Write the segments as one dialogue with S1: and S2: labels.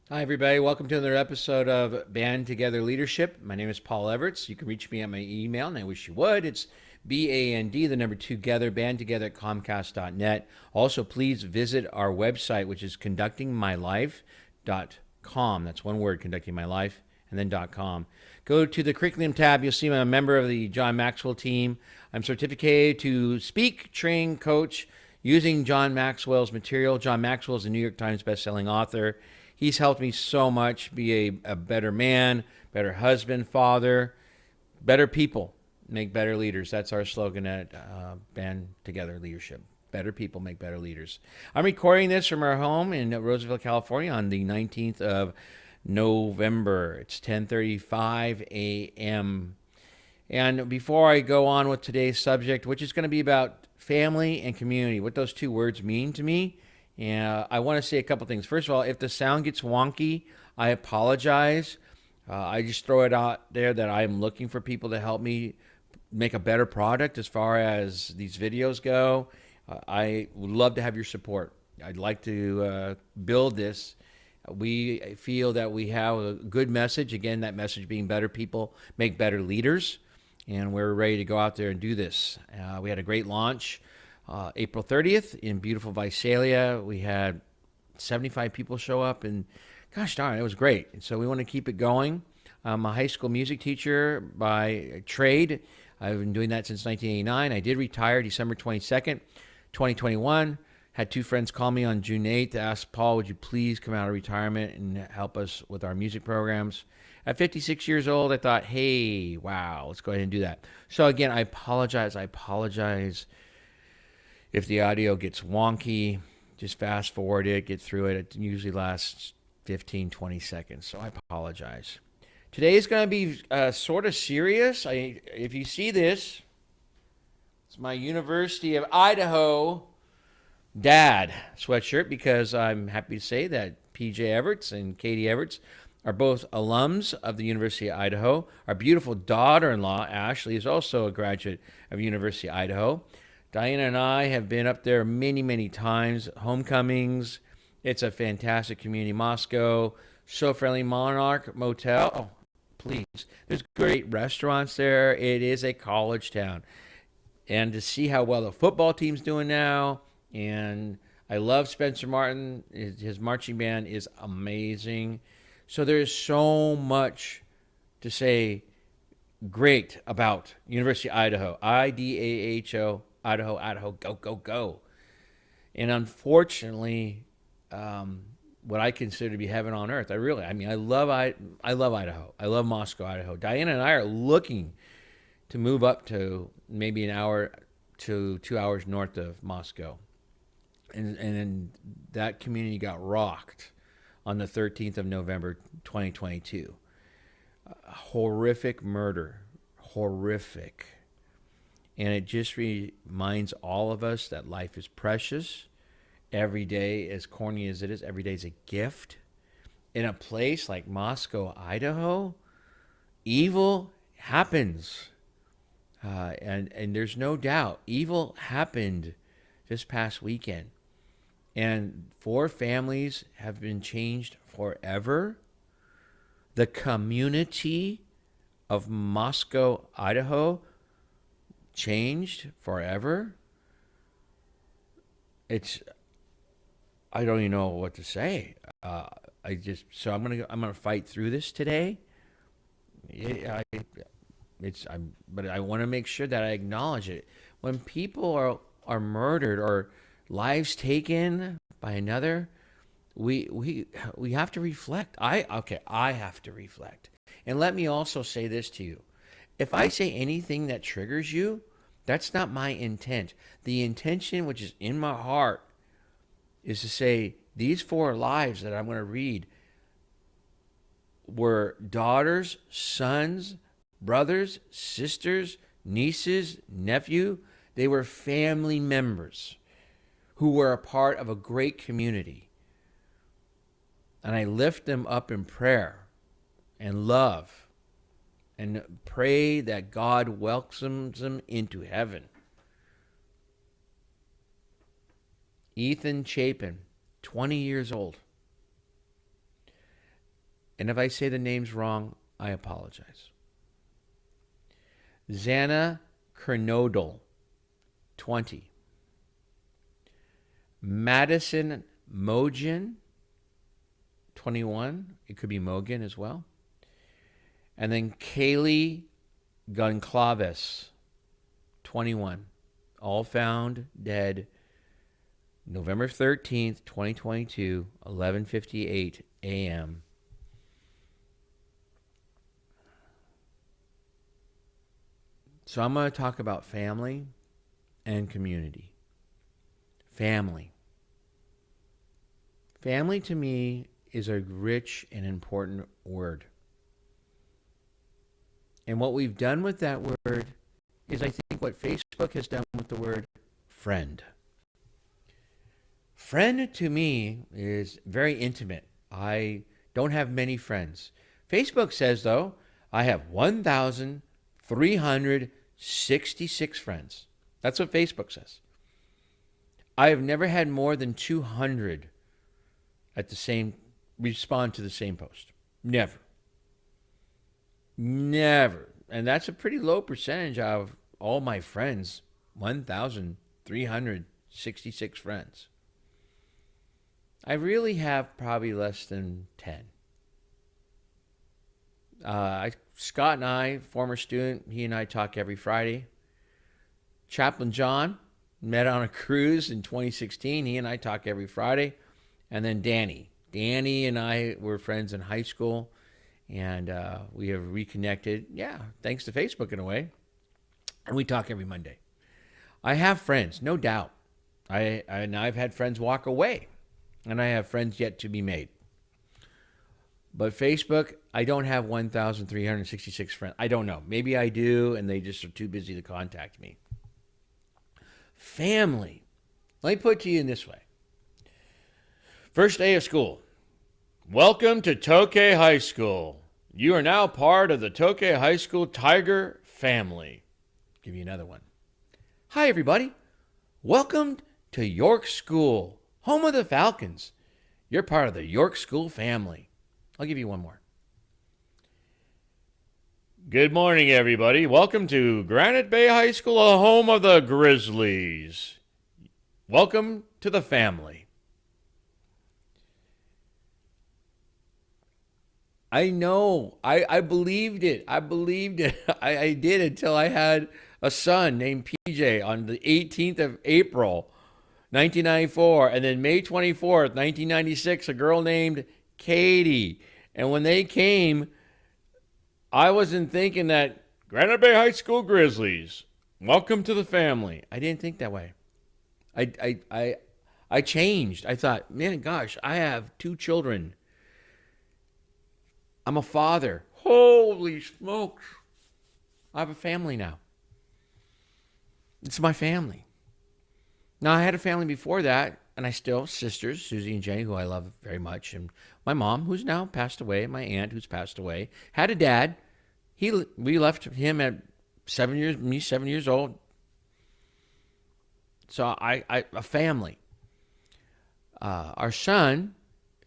S1: Hi, everybody. Welcome to another episode of Band Together Leadership. My name is Paul Everts. You can reach me at my email, and I wish you would. It's BAND, the number two together, bandtogether at Comcast.net. Also, please visit our website, which is conductingmylife.com. That's one word, conducting my life, and then .com. Go to the curriculum tab. You'll see I'm a member of the John Maxwell team. I'm certificated to speak, train, coach using John Maxwell's material. John Maxwell is a New York Times bestselling author. He's helped me so much be a better man, better husband, father, better people, make better leaders. That's our slogan at Band Together Leadership. Better people make better leaders. I'm recording this from our home in Roosevelt, California on the 19th of November. It's 10:35 a.m. And before I go on with today's subject, which is going to be about family and community, what those two words mean to me, and I want to say a couple things. First of all, if the sound gets wonky, I apologize. I just throw it out there that I'm looking for people to help me make a better product as far as these videos go. I would love to have your support. I'd like to build this. We feel that we have a good message. Again, that message being better people make better leaders. And we're ready to go out there and do this. We had a great launch April 30th in beautiful Visalia. We had 75 people show up, and gosh darn, it was great. And so we want to keep it going. I'm a high school music teacher by trade. I've been doing that since 1989. I did retire December 22nd, 2021. Had two friends call me on June 8th to ask, Paul, would you please come out of retirement and help us with our music programs? At 56 years old, I thought, hey, wow, let's go ahead and do that. So again, I apologize. I apologize if the audio gets wonky. Just fast forward it, get through it. It usually lasts 15, 20 seconds. So I apologize. Today is going to be sort of serious. If you see this, it's my University of Idaho dad sweatshirt because I'm happy to say that PJ Everts and Katie Everts are both alums of the University of Idaho. Our beautiful daughter-in-law, Ashley, is also a graduate of University of Idaho. Diana and I have been up there many, many times. Homecomings. It's a fantastic community. Moscow, so friendly. Monarch Motel. Oh, please. There's great restaurants there. It is a college town. And to see how well the football team's doing now, and I love Spencer Martin. His marching band is amazing. So there's so much to say great about University of Idaho. Idaho, Idaho, Idaho, go, go, go. And unfortunately, what I consider to be heaven on earth. I love Idaho. I love Moscow, Idaho. Diana and I are looking to move up to maybe an hour to 2 hours north of Moscow. And that community got rocked on the 13th of November, 2022. A horrific murder. Horrific. And it just reminds all of us that life is precious. Every day, as corny as it is, every day is a gift. In a place like Moscow, Idaho, evil happens. And there's no doubt, evil happened this past weekend. And 4 families have been changed forever. The community of Moscow, Idaho, changed forever. I don't even know what to say. I'm gonna fight through this today. But I want to make sure that I acknowledge it. When people are murdered or lives taken by another, we have to reflect. I have to reflect. And let me also say this to you. If I say anything that triggers you, that's not my intent. The intention which is in my heart is to say these 4 lives that I'm going to read were daughters, sons, brothers, sisters, nieces, nephew. They were family members who were a part of a great community. And I lift them up in prayer and love and pray that God welcomes them into heaven. Ethan Chapin, 20 years old. And if I say the names wrong, I apologize. Xana Kernodle, 20. Madison Mogen, 21. It could be Mogen as well. And then Kaylee Gonclaves, 21. All found dead November 13th, 2022, 11:58 a.m. So I'm going to talk about family and community. Family. Family to me is a rich and important word. And what we've done with that word is, I think, what Facebook has done with the word friend. Friend to me is very intimate. I don't have many friends. Facebook says, though, I have 1,366 friends. That's what Facebook says. I have never had more than 200 at the same, respond to the same post. Never. Never. And that's a pretty low percentage of all my friends. 1,366 friends. I really have probably less than 10. Scott and I, former student, he and I talk every Friday. Chaplain John, met on a cruise in 2016. He and I talk every Friday. And then Danny. Danny and I were friends in high school. And we have reconnected, thanks to Facebook in a way. And we talk every Monday. I have friends, no doubt. I've had friends walk away. And I have friends yet to be made. But Facebook, I don't have 1,366 friends. I don't know. Maybe I do, and they just are too busy to contact me. Family. Let me put it to you in this way. First day of school. Welcome to Tokay High School. You are now part of the Tokay High School Tiger family. Give you another one. Hi, everybody. Welcome to York School, home of the Falcons. You're part of the York School family. I'll give you one more. Good morning, everybody. Welcome to Granite Bay High School, the home of the Grizzlies. Welcome to the family. I know. I believed it. I did until I had a son named PJ on the 18th of April, 1994. And then May 24th, 1996, a girl named Katie. And when they came, I wasn't thinking that Granite Bay High School Grizzlies, welcome to the family. I didn't think that way. I changed. I thought, man, gosh, I have 2 children. I'm a father. Holy smokes. I have a family now. It's my family. Now, I had a family before that, and I still, sisters, Susie and Jenny, who I love very much, and my mom, who's now passed away, my aunt, who's passed away, had a dad. We left him at 7 years old. So a family. Our son,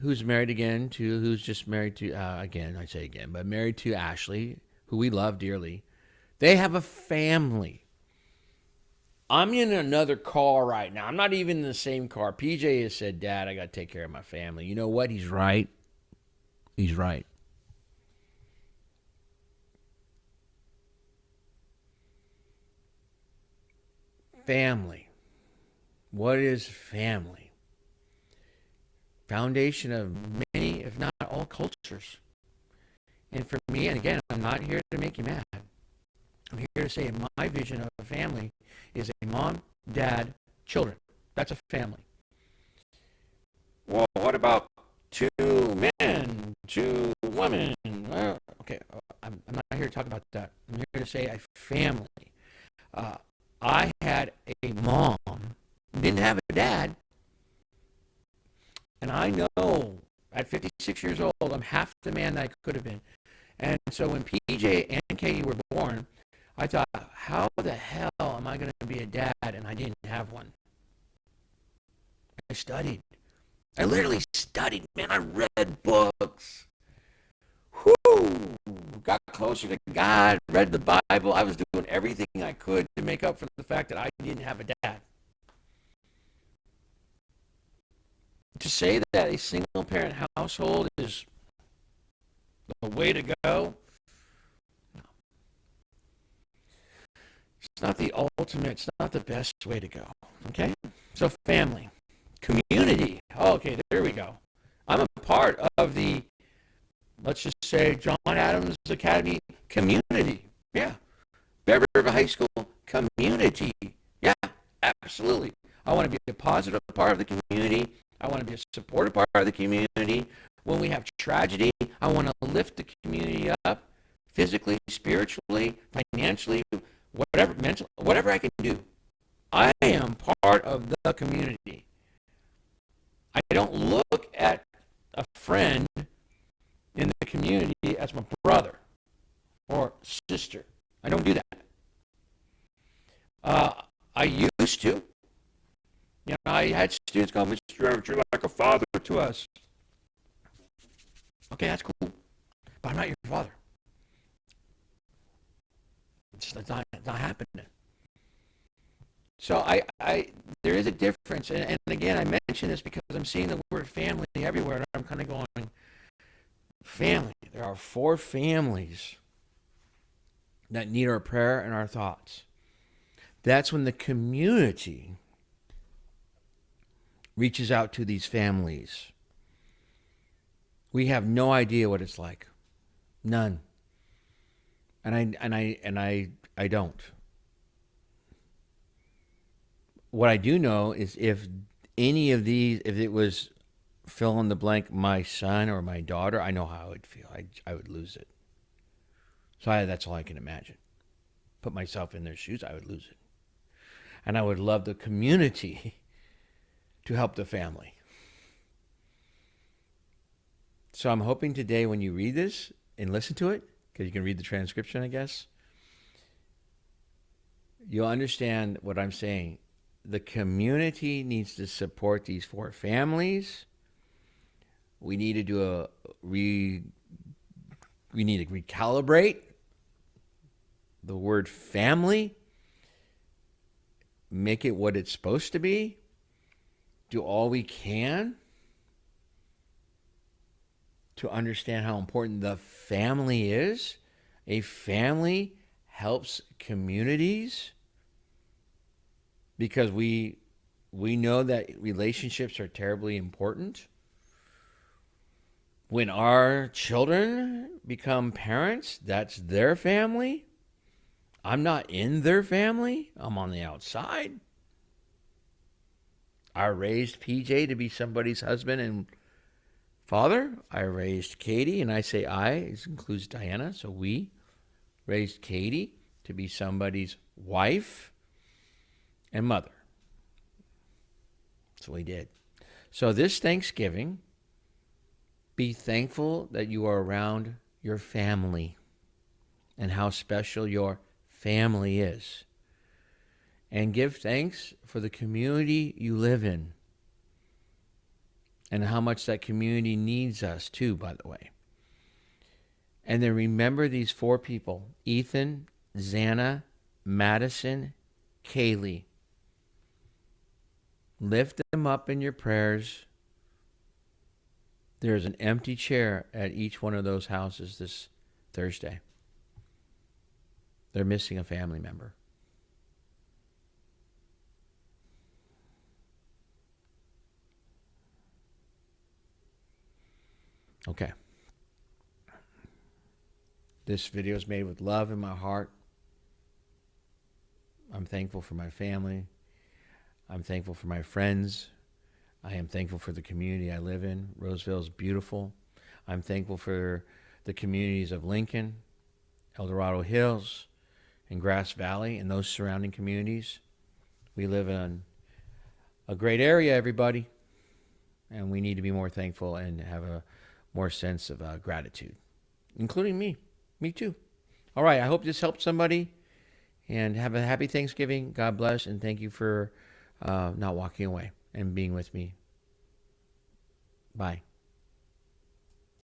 S1: who's married again to, who's just married to, married to Ashley, who we love dearly. They have a family. I'm in another car right now. I'm not even in the same car. PJ has said, Dad, I got to take care of my family. You know what? He's right. He's right. Family. What is family? Foundation of many, if not all, cultures. And for me, and again, I'm not here to make you mad. I'm here to say my vision of a family is a mom, dad, children. That's a family. Well, what about 2 men, 2 women? Well, okay, I'm not here to talk about that. I'm here to say a family. I had a mom, didn't have a dad, and I know at 56 years old, I'm half the man that I could have been. And so when PJ and Katie were born, I thought, how the hell am I going to be a dad? And I didn't have one. I studied. I literally studied, man. I read books. whoo, got closer to God, read the Bible. I was doing everything I could to make up for the fact that I didn't have a dad. To say that a single parent household is the way to go, it's not the ultimate, it's not the best way to go. Okay? So family, community. Okay, there we go. I'm a part of the, let's just say, John Adams Academy community. Yeah. Bear River High School community. Yeah, absolutely. I want to be a positive part of the community. I want to be a supportive part of the community. When we have tragedy, I want to lift the community up physically, spiritually, financially, whatever, mental, whatever I can do. I am part of the community. I don't look at a friend in the community as my brother or sister. I don't do that. I used to. You know, I had students go, Mr. Everett, you're like a father to us. Okay, that's cool. But I'm not your father. It's not happening. So there is a difference. And again, I mention this because I'm seeing the word family everywhere. And I'm kind of going, family. There are 4 families that need our prayer and our thoughts. That's when the community reaches out to these families. We have no idea what it's like. None. And I don't. What I do know is if any of these, if it was fill in the blank, my son or my daughter, I know how I would feel. I would lose it. So that's all I can imagine. Put myself in their shoes, I would lose it. And I would love the community to help the family. So I'm hoping today when you read this and listen to it, because you can read the transcription, I guess, you'll understand what I'm saying. The community needs to support these 4 families. We need to do we need to recalibrate the word family, make it what it's supposed to be, do all we can to understand how important the family is. A family helps communities because we know that relationships are terribly important. When our children become parents, that's their family. I'm not in their family. I'm on the outside. I raised PJ to be somebody's husband and father. I raised Katie, and I say I, it includes Diana, so we raised Katie to be somebody's wife and mother. So we did. So this Thanksgiving, be thankful that you are around your family and how special your family is. And give thanks for the community you live in and how much that community needs us too, by the way. And then remember these 4 people, Ethan, Xana, Madison, Kaylee. Lift them up in your prayers. There's an empty chair at each one of those houses this Thursday. They're missing a family member. Okay. This video is made with love in my heart. I'm thankful for my family. I'm thankful for my friends. I am thankful for the community I live in. Roseville is beautiful. I'm thankful for the communities of Lincoln, El Dorado Hills, and Grass Valley, and those surrounding communities. We live in a great area, everybody, and we need to be more thankful and have a more sense of gratitude, including me. Me too. All right, I hope this helped somebody, and have a happy Thanksgiving. God bless, and thank you for not walking away and being with me. Bye.